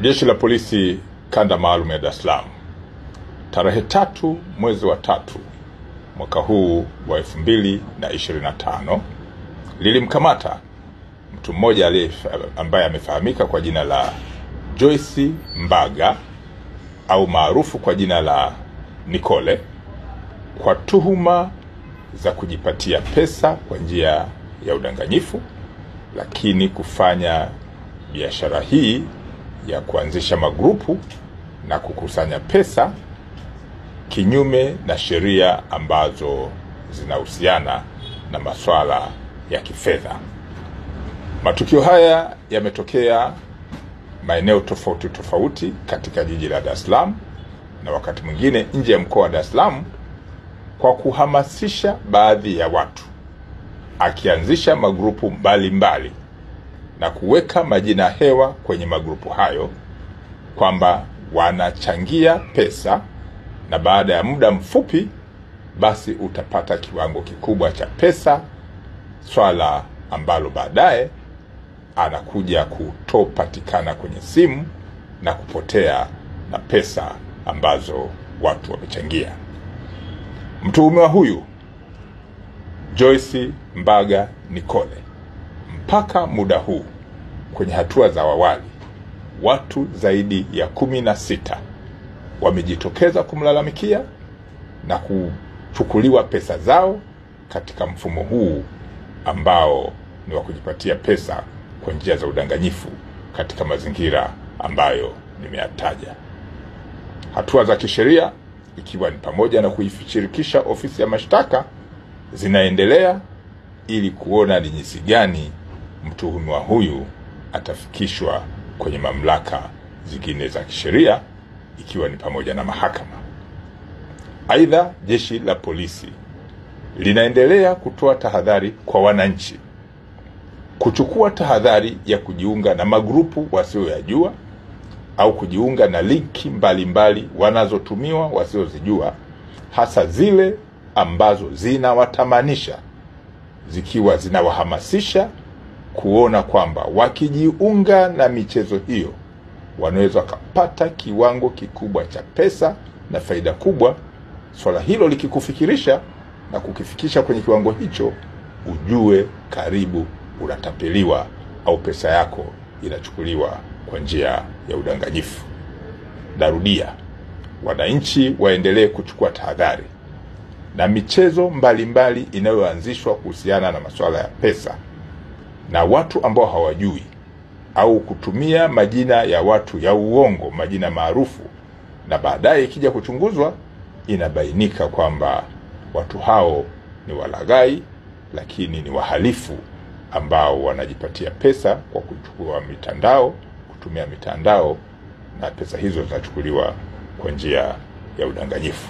Jeshi la Polisi Kanda Maalum ya Dar es Salaam tarehe 3 mwezi wa 3 mwaka huu wa 2025 lilimkamata mtu mmoja ambaye amefahamika kwa jina la Joyce Mbaga au maarufu kwa jina la Nicole kwa tuhuma za kujipatia pesa kwa njia ya udanganyifu, lakini kufanya biashara hii ya kuanzisha magrupu na kukusanya pesa kinyume na sheria ambazo zinahusiana na masuala ya kifedha. Matukio haya yametokea maeneo tofauti tofauti katika jiji la Dar es Salaam na wakati mwingine nje ya mkoa wa Dar es Salaam, kwa kuhamasisha baadhi ya watu, akianzisha magrupu mbalimbali na kuweka majina hewa kwenye magrupu hayo kwamba wanachangia pesa, na baada ya muda mfupi basi utapata kiwango kikubwa cha pesa, swala ambalo baadaye anakuja kutopatikana kwenye simu na kupotea na pesa ambazo watu wamechangia. Mtuhumiwa huyu Joyce Mbaga Nicole, mpaka muda huu kwenye hatua za awali, watu zaidi ya 16 wamejitokeza kumlalamikia na kuchukuliwa pesa zao katika mfumo huu ambao ni wa kujipatia pesa kwa njia za udanganyifu katika mazingira ambayo nimeyataja. Hatua za kisheria, ikiwa ni pamoja na kuishirikisha ofisi ya mashtaka, zinaendelea ili kuona ni jinsi gani mtuhumiwa huyu atafikishwa kwenye mamlaka zingine za kisheria, ikiwa ni pamoja na mahakama. Aidha, jeshi la polisi linaendelea kutoa tahadhari kwa wananchi kuchukua tahadhari ya kujiunga na magrupu wasioyajua au kujiunga na linki mbalimbali wanazotumiwa wasiozijua, hasa zile ambazo zinawatamanisha, zikiwa zinawahamasisha kuona kwamba wakijiunga na michezo hiyo wanaweza kupata kiwango kikubwa cha pesa na faida kubwa. Swala hilo likikufikirisha na kukifikisha kwenye kiwango hicho, ujue karibu unatapeliwa au pesa yako inachukuliwa kwa njia ya udanganyifu. Narudia, wananchi waendelee kuchukua tahadhari na michezo mbalimbali inayoanzishwa kuhusiana na masuala ya pesa na watu ambao hawajui, au kutumia majina ya watu ya uongo, majina maarufu, na baadaye ikija kuchunguzwa inabainika kwamba watu hao ni walaghai, lakini ni wahalifu ambao wanajipatia pesa kwa kutumia mitandao, na pesa hizo zinachukuliwa kwa njia ya udanganyifu.